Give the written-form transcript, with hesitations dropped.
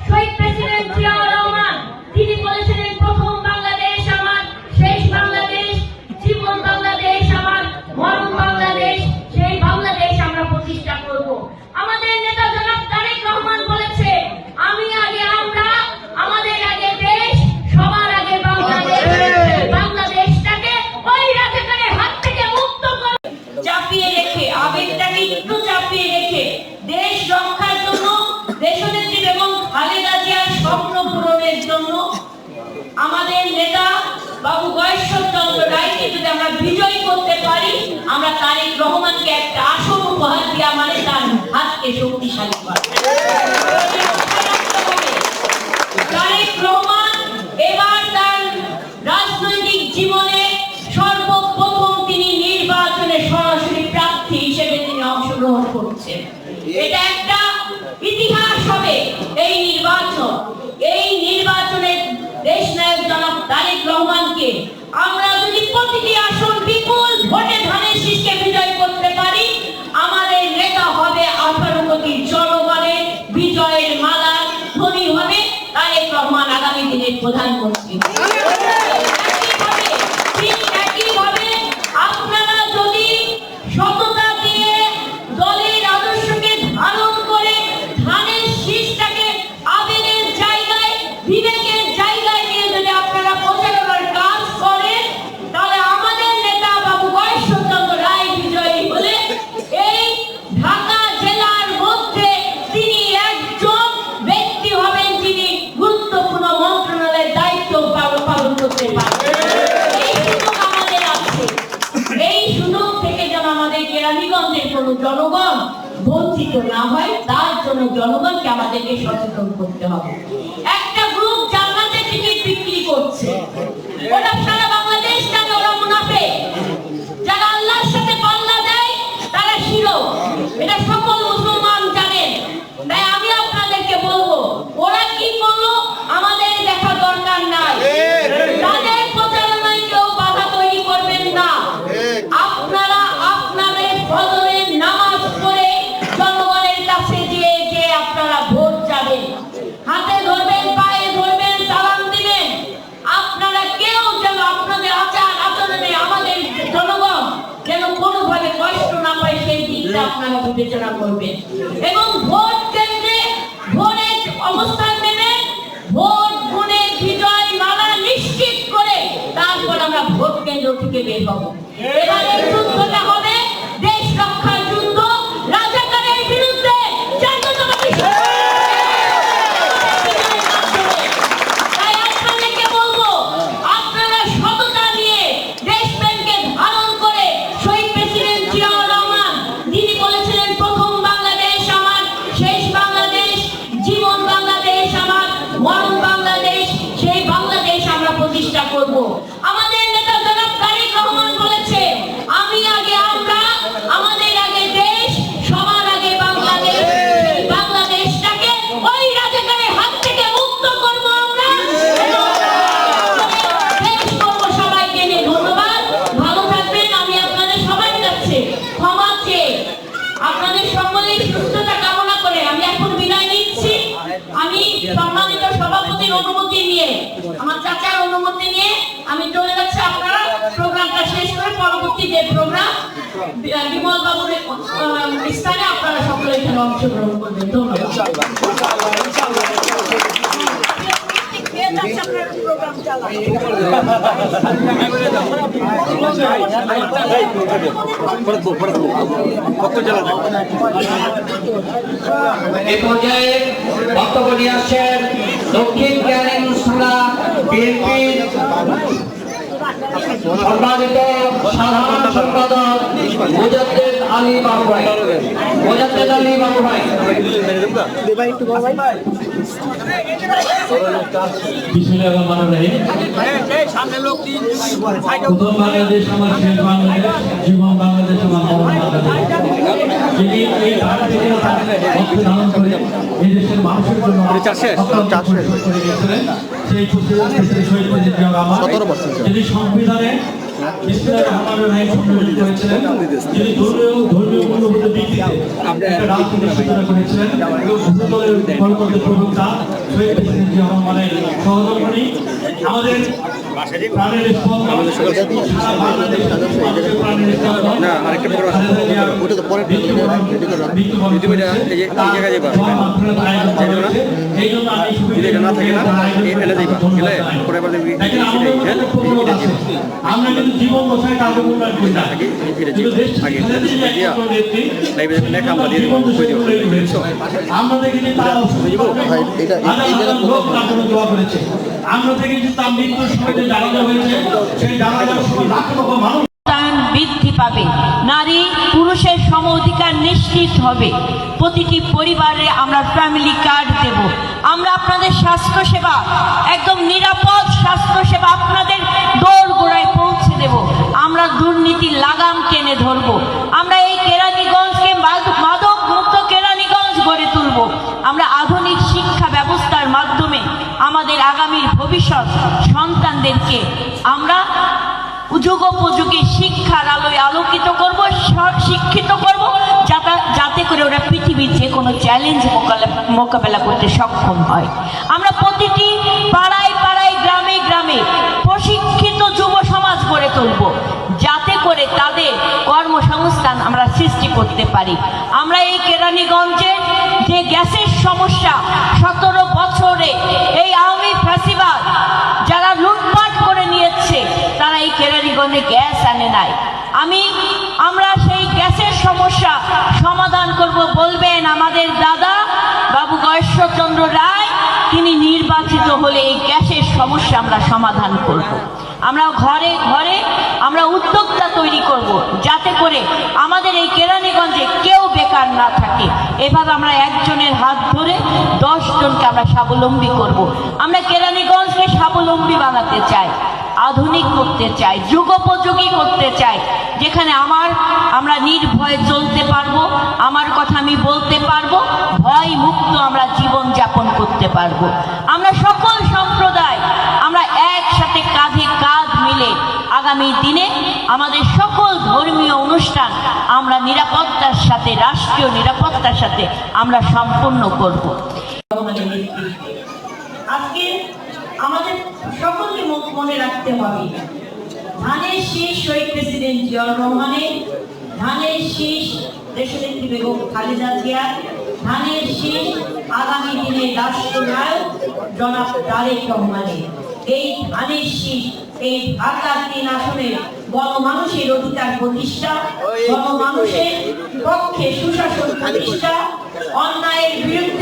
শহীদ president Ziaur Rahman তিনি বলেছিলেন, প্রথম বাংলাদেশ আমার, শেষ বাংলাদেশ, জীবন বাংলাদেশ আমার, মরণ বাংলাদেশ, সেই বাংলাদেশ আমরা প্রতিষ্ঠা করব। আমাদের নেতা জনাব তারেক রহমান বলেছে, আমি আগে আমরা, আমাদের আগে দেশ, সবার আগে বাংলাদেশ। বাংলাদেশটাকে ওই রাজাকারের হাত থেকে মুক্ত করে চাপিয়ে রেখে, আবেগটাকে একটু চাপিয়ে রেখে দেশ রক্ষার জন্য, দেশনেত্রী এবং খালেদা জিয়ার স্বপ্ন পূরণের জন্য আমাদের নেতা বাবু গয়েশ্বরচন্দ্র রায়কে যদি আমরা বিজয়ী করতে পারি, আমরা তারেক রহমানকে একটা আসন উপহার দিয়ে আমাদের তার হাতকে শক্তিশালী করব। তারেক রহমান এবার তার রাজনৈতিক জীবনে সর্বপ্রথম তিনি নির্বাচনে সরাসরি প্রার্থী হিসেবে তিনি অংশগ্রহণ করছেন। এটা একটা ইতিহাস হবে এই নির্বাচন। এই নির্বাচনে দেশনায়ক জনাব তারেক রহমানকে আমরা যদি প্রতিটি আসন বিপুল ভোটে ধানের শীষকে বিজয় করতে পারি, আমাদের নেতা হবে 18 কোটি জনগণের বিজয়ের মালা ধ্বনি হবে তারেক রহমান আগামী দিনের প্রধানমন্ত্রী। একইভাবে আপনারা যদি সততা দিয়ে দলের আদর্শকে ধারণ করে ধানের শীষটাকে আবেগের জায়গায়, বিবেকের জায়গায় নিয়ে যদি আপনারা প্রচারণার কাজ করেন, তাহলে আমাদের নেতা বাবু গয়েশ্বরচন্দ্র রায় বিজয়ী হলে এই ঢাকা জেলার মধ্যে তিনি একজন ব্যক্তি হবেন যিনি গুরুত্বপূর্ণ মন্ত্রণালয়ের দায়িত্ব পালন করতে পারবেন। এই সুযোগ আমাদের আছে। এই সুযোগ থেকে যেন আমাদের কেরানীগঞ্জের কোন জনগণ বঞ্চিত না হয়, তার জন্য জনগণকে আমাদেরকে সচেতন করতে হবে। একটা গ্রুপ জান্নাতের টিকিট বিক্রি করছে, ওরা সারা বাংলাদেশটাকে ওরা মুনাফে। যারা আল্লাহর সাথে পাল্লা দেয় তারা শিরো, এটা সকল মুসলমান জানেন। তাই আমি আপনাদেরকে বলবো, ওরা কি করলো আমাদের দেখা দরকার নাই। তাদের প্রচারণায় কেউ বাধা তৈরি করবেন না। আপনারা আপনাদের ফজরের নামাজ পড়ে জনগণের কাছে গিয়ে যে আপনারা ভোট যাবেন, হাতে ধরবেন, পায়ে ধরবেন, সালাম দিবেন। আপনারা কেউ যেন আপনাদের আচার আচরণে আমাদের জনগণ যেন কোনোভাবে কষ্ট না পায়, সেই দিকটা আপনারা বিবেচনা করবেন। এবং ভোট কেন্দ্রে ভোটের অবস্থান নেবেন, ভোট গুণে বিজয় মালা নিশ্চিত করে তারপর আমরা ভোট কেন্দ্র থেকে বের হব। এবারে যুদ্ধটা হবে দেশ রক্ষার যুদ্ধ, রাজাকারের বিরুদ্ধে। তাই আপনাদেরকে বলবো, আপনারা সততা নিয়ে দেশপ্রেমকে ধারণ করে শহীদ প্রেসিডেন্ট জিয়াউর রহমান যিনি বলেছিলেন, প্রথম বাংলাদেশ আমার, শেষ বাংলাদেশ, জীবন বাংলাদেশ আমার, মরণ বাংলাদেশ, সেই বাংলাদেশ আমরা প্রতিষ্ঠা করব। আমাদের নেতা জনাব তারেক রহমান বলেছে, আমি আগে আমরা, আমাদের আগে দেশ, সবার আগে বাংলাদেশ। এই বাংলাদেশটাকে ওই রাজাকারের হাত থেকে মুক্ত করব আমরা, দেশ করব সবাইকে নিয়ে। ধন্যবাদ, ভালো থাকবেন। আমি আপনাদের সবার কাছে ক্ষমা চেয়ে আপনাদের সকলেই সুস্থতা কামনা করে আমি এখন বিদায় নিচ্ছি। আমি সম্মানিত সভাপতির অনুমতি নিয়ে, আমার চাচার অনুমতি নিয়ে আমি চলে যাচ্ছি। আপনারা প্রোগ্রামটা শেষ করে পরবর্তী যে প্রোগ্রাম বিমল বাবুর স্থানে আপনারা সকলে এখানে অংশগ্রহণ করবেন। ধন্যবাদ। এই পর্যায়ে বক্তব্য নিয়ে আসছেন দক্ষিণ কেরানীগঞ্জ থানা বিএনপির সম্মানিত সাধারণ সম্পাদক মুজাদ্দেদ আলী বাবু ভাই। মুজাদ্দেদ আলী বাবু ভাই। প্রথম বাংলাদেশ আমার, শেষ বাংলাদেশ, জীবন বাংলাদেশ আমার, মরণ বাংলাদেশ। যিনি এই লক্ষ্য ধারণ করে এই দেশের মানুষের জন্য করে গেছিলেন, সেই শহীদ প্রেসিডেন্ট জিয়াউর রহমান, যিনি সংবিধানে বিসমিল্লাহির রহমানির রহিম সম্মিলিত করেছিলেন, যিনি ধর্মীয় মূল্যবোধের ভিত্তিতে একটা রাজনীতির সূচনা করেছিলেন এবং বহু দলের গণতন্ত্রের প্রবক্তা শহীদ প্রেসিডেন্ট জিয়া রহমানের সহধর্মিণী, আমাদের প্রাণের স্পন্দন, সারা বাংলাদেশের মানুষের প্রাণের স্পন্দন। খালেদা জিয়ার মৃত্যুবরণ করেছে। তার মহামাত্রার আয়োজন করা হয়েছে। এই জন্য আমি দেখেন, আমাদের মধ্যে প্রতিরোধ আছে। আমরা কিন্তু জীবন বছরে কাউকে মূল্যায়ন করি না, কিন্তু দেশ আমরা দেখেছি তারা দোয়া করেছে, আমরা দেখেছি তার মৃত্যুর সময় যে জানাজা হয়েছে সেই জানাজার সময় লাখ লক্ষ মানুষ বৃদ্ধি পাবে, নারী পুরুষের সম অধিকার নিশ্চিত হবে। প্রতিটি পরিবারে আমরা ফ্যামিলি কার্ড দেব। আমরা আপনাদের স্বাস্থ্যসেবা, একদম নিরাপদ স্বাস্থ্যসেবা আপনাদের দোরগোড়ায় পৌঁছে দেব। আমরা দুর্নীতির লাগাম টেনে ধরব। আমরা এই কেরানীগঞ্জকে মাদক মুক্ত কেরানীগঞ্জ গড়ে তুলব। আমরা আধুনিক শিক্ষা ব্যবস্থার মাধ্যমে আমাদের আগামীর ভবিষ্যৎ সন্তানদেরকে আমরা যুগোপযোগী শিক্ষার আলোয় আলোকিত করব, শিক্ষিত করব, যাতে করে ওরা পৃথিবীর যে কোনো চ্যালেঞ্জ মোকাবেলা করতে সক্ষম হয়। আমরা প্রতিটি পাড়ায় পাড়ায়, গ্রামে গ্রামে প্রশিক্ষিত যুব সমাজ গড়ে তুলব, যাতে করে তাদের কর্মসংস্থান আমরা সৃষ্টি করতে পারি। আমরা এই কেরানীগঞ্জের যে গ্যাসের সমস্যা, 17 বছরে এই আওয়ামী ফ্যাসিবাদ যারা লুটপাট করে নিয়েছে, তারা এই কেরানীগঞ্জে গ্যাস আনে নাই। আমরা সেই গ্যাসের সমস্যা সমাধান করব। বলবেন আমাদের দাদা বাবু গয়েশ্বরচন্দ্র রায়, তিনি নির্বাচিত হলে এই গ্যাসের সমস্যা আমরা সমাধান করব। আমরা ঘরে ঘরে আমরা উদ্যোক্তা তৈরি করব, যাতে করে আমাদের এই কেরানীগঞ্জে কেউ বেকার না থাকে। এভাবে আমরা একজনের হাত ধরে 10 জনকে আমরা স্বাবলম্বী করব। আমরা কেরানীগঞ্জকে স্বাবলম্বী বানাতে চাই, আধুনিক করতে চাই, যুগোপযোগী করতে চাই, যেখানে আমরা নির্ভয়ে চলতে পারবো, আমার কথা আমি বলতে পারবো, ভয় মুক্ত আমরা জীবন যাপন করতে পারবো। আমরা সকল সম্প্রদায় আমরা একসাথে কাঁধে কাঁধ মিলে আগামী দিনে আমাদের সকল ধর্মীয় অনুষ্ঠান আমরা নিরাপত্তার সাথে, রাষ্ট্রীয় নিরাপত্তার সাথে আমরা সম্পন্ন করব। আজকে আমাদের সকলকে মনে রাখতে হবে, ধানের শীষ শহীদ প্রেসিডেন্ট জিয়া রহমানের, ধানের শীষ দেশনেত্রী বেগম খালেদা জিয়া, ধানের শীষ আগামী দিনে রাষ্ট্রনায়ক জনাব তারেক রহমানের। এই ধানের শীষ এই ঢাকার 3 আসনের গণমানুষের অধিকার প্রতিষ্ঠা, গণমানুষের পক্ষে সুশাসন প্রতিষ্ঠা, অন্যায়ের বিরুদ্ধে